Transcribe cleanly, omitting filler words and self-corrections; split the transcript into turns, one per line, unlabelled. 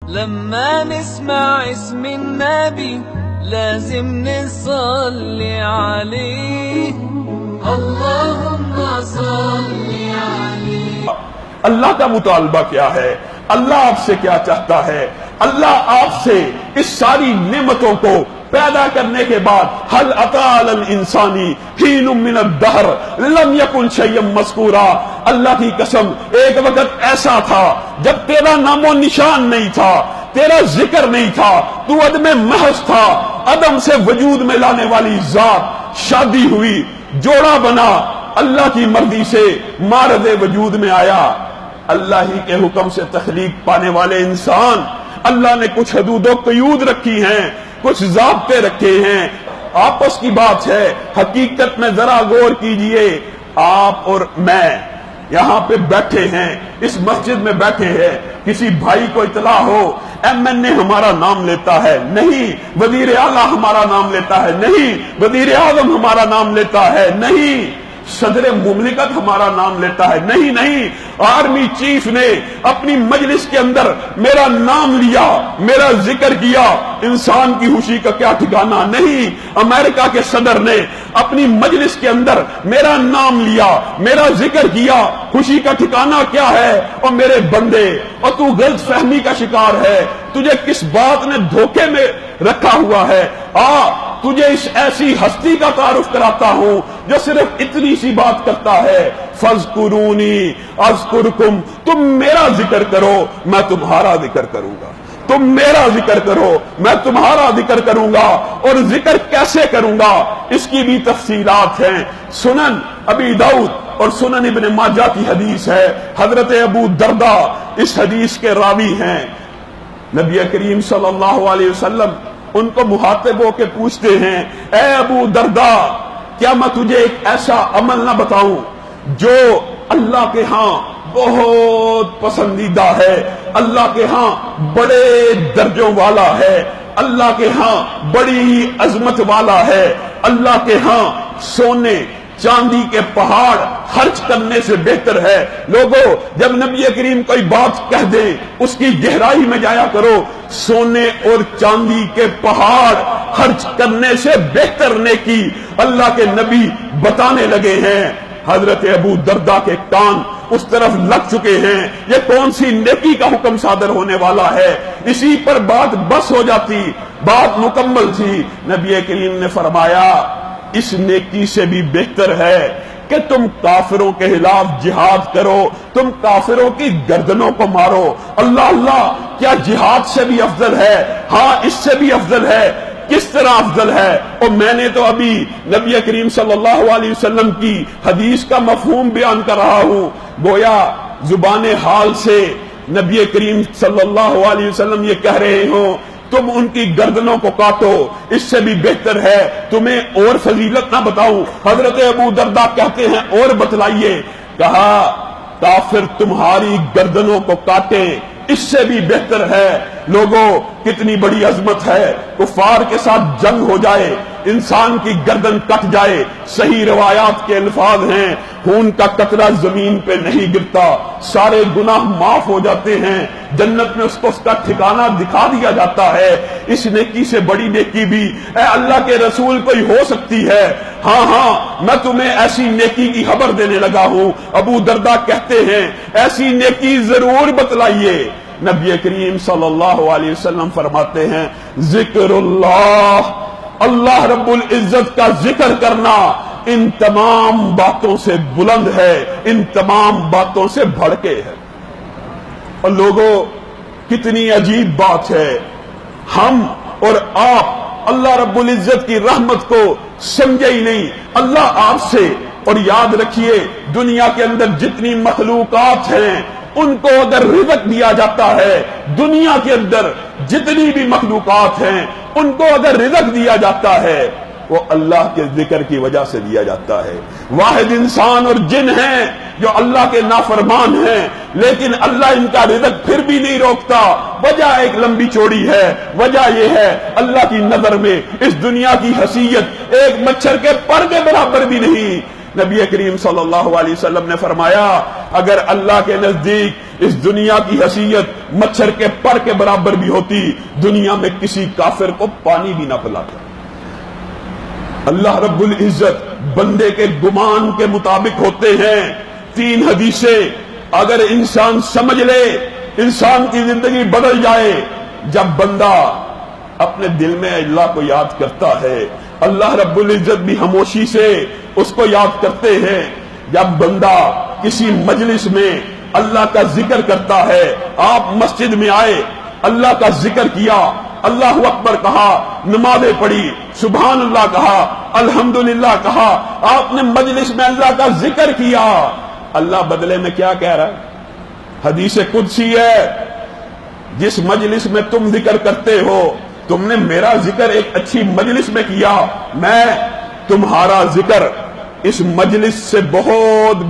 لما نسمع اسم النبي لازم نصلي عليه، اللهم صل عليه۔
اللہ کا مطالبہ کیا ہے؟ اللہ آپ سے کیا چاہتا ہے؟ اللہ آپ سے اس ساری نعمتوں کو پیدا کرنے کے بعد حل اتی علی الانسان حین من الدہر لم یکن شیئا مذکورا، اللہ کی قسم ایک وقت ایسا تھا جب تیرا نام و نشان نہیں تھا، تیرا ذکر نہیں تھا، تو عدم محض تھا، عدم سے وجود میں لانے والی ذات شادی ہوئی، جوڑا بنا، اللہ کی مرضی سے مارد وجود میں آیا۔ اللہ ہی کے حکم سے تخلیق پانے والے انسان، اللہ نے کچھ حدود و قیود رکھی ہیں، کچھ ضابطے رکھے ہیں، آپس کی بات ہے۔ حقیقت میں ذرا غور کیجئے، آپ اور میں یہاں پہ بیٹھے ہیں، اس مسجد میں بیٹھے ہیں، کسی بھائی کو اطلاع ہو ایم این اے ہمارا نام لیتا ہے نہیں، وزیر اعلیٰ ہمارا نام لیتا ہے نہیں، وزیر اعظم ہمارا نام لیتا ہے نہیں، صدر مملکت ہمارا نام لیتا ہے نہیں، آرمی چیف نے اپنی مجلس کے اندر میرا نام لیا، میرا ذکر کیا، انسان کی خوشی کا کیا ٹھکانہ نہیں۔ امریکہ کے صدر نے اپنی مجلس کے اندر میرا نام لیا، میرا ذکر کیا، خوشی کا ٹھکانہ کیا ہے؟ اور میرے بندے، اور تو غلط فہمی کا شکار ہے، تجھے کس بات نے دھوکے میں رکھا ہوا ہے؟ تجھے اس ایسی ہستی کا تعارف کراتا ہوں جو صرف اتنی سی بات کرتا ہے، فَاذْكُرُونِي أَذْكُرْكُمْ، تم میرا ذکر کرو میں تمہارا ذکر کروں گا، تم میرا ذکر کرو میں تمہارا ذکر کروں گا۔ اور ذکر کیسے کروں گا اس کی بھی تفصیلات ہیں۔ سنن ابی داؤد اور سنن ابن ماجہ کی حدیث ہے، حضرت ابو دردہ اس حدیث کے راوی ہیں۔ نبی کریم صلی اللہ علیہ وسلم ان کو مخاطب ہو کے پوچھتے ہیں، اے ابو دردہ، کیا میں تجھے ایک ایسا عمل نہ بتاؤں جو اللہ کے ہاں بہت پسندیدہ ہے، اللہ کے ہاں بڑے درجوں والا ہے، اللہ کے ہاں بڑی عظمت والا ہے، اللہ کے ہاں سونے چاندی کے پہاڑ خرچ کرنے سے بہتر ہے۔ لوگوں، جب نبی کریم کوئی بات کہہ دیں اس کی گہرائی میں جایا کرو۔ سونے اور چاندی کے پہاڑ خرچ کرنے سے بہتر نیکی اللہ کے نبی بتانے لگے ہیں۔ حضرت ابو دردہ کے کان اس طرف لگ چکے ہیں، یہ کون سی نیکی کا حکم صادر ہونے والا ہے؟ اسی پر بات بس ہو جاتی، بات مکمل تھی۔ نبی کریم نے فرمایا، اس نیکی سے بھی بہتر ہے کہ تم کافروں کے خلاف جہاد کرو، تم کافروں کی گردنوں کو مارو۔ اللہ اللہ، کیا جہاد سے بھی افضل ہے؟ ہاں، اس سے بھی افضل ہے۔ کس طرح افضل ہے؟ اور میں نے تو ابھی نبی کریم صلی اللہ علیہ وسلم کی حدیث کا مفہوم بیان کر رہا ہوں، گویا زبان حال سے نبی کریم صلی اللہ علیہ وسلم یہ کہہ رہے ہوں، تم ان کی گردنوں کو کاٹو، اس سے بھی بہتر ہے تمہیں اور فضیلت نہ بتاؤں؟ حضرت ابو دردہ کہتے ہیں اور بتلائیے۔ کہا، کافر تمہاری گردنوں کو کاٹے، اس سے بھی بہتر ہے۔ لوگوں، کتنی بڑی عظمت ہے، کفار کے ساتھ جنگ ہو جائے، انسان کی گردن کٹ جائے۔ صحیح روایات کے الفاظ ہیں، خون کا قطرہ زمین پہ نہیں گرتا، سارے گناہ معاف ہو جاتے ہیں، جنت میں اس کو اس کا ٹھکانہ دکھا دیا جاتا ہے۔ اس نیکی سے بڑی نیکی بھی اے اللہ کے رسول کوئی ہو سکتی ہے؟ ہاں، میں تمہیں ایسی نیکی کی خبر دینے لگا ہوں۔ ابو دردہ کہتے ہیں، ایسی نیکی ضرور بتلائیے۔ نبی کریم صلی اللہ علیہ وسلم فرماتے ہیں، ذکر اللہ، اللہ رب العزت کا ذکر کرنا ان تمام باتوں سے بلند ہے، ان تمام باتوں سے بڑھ کے ہے۔ اور لوگوں، کتنی عجیب بات ہے، ہم اور آپ اللہ رب العزت کی رحمت کو سمجھے ہی نہیں۔ اللہ آپ سے، اور یاد رکھیے دنیا کے اندر جتنی مخلوقات ہیں ان کو اگر رزق دیا جاتا ہے، دنیا کے اندر جتنی بھی مخلوقات ہیں ان کو اگر رزق دیا جاتا ہے وہ اللہ کے ذکر کی وجہ سے دیا جاتا ہے۔ واحد انسان اور جن ہیں جو اللہ کے نافرمان ہیں، لیکن اللہ ان کا رزق پھر بھی نہیں روکتا۔ وجہ ایک لمبی چوڑی ہے، وجہ یہ ہے اللہ کی نظر میں اس دنیا کی حیثیت ایک مچھر کے پر کے برابر بھی نہیں۔ نبی کریم صلی اللہ علیہ وسلم نے فرمایا اگر اللہ کے نزدیک اس دنیا کی حیثیت مچھر کے پر کے برابر بھی ہوتی دنیا میں کسی کافر کو پانی بھی نہ پلاتا۔ اللہ رب العزت بندے کے گمان کے مطابق ہوتے ہیں۔ 3 حدیثیں اگر انسان سمجھ لے انسان کی زندگی بدل جائے۔ جب بندہ اپنے دل میں اللہ کو یاد کرتا ہے اللہ رب العزت بھی خاموشی سے اس کو یاد کرتے ہیں۔ جب بندہ کسی مجلس میں اللہ کا ذکر کرتا ہے، آپ مسجد میں آئے اللہ کا ذکر کیا، اللہ اکبر کہا، نمازیں پڑھی، سبحان اللہ کہا، الحمدللہ کہا، آپ نے مجلس میں اللہ کا ذکر کیا، اللہ بدلے میں کیا کہہ رہا ہے؟ حدیث قدسی ہے، جس مجلس میں تم ذکر کرتے ہو تم نے میرا ذکر ایک اچھی مجلس میں کیا، میں تمہارا ذکر اس مجلس سے بہت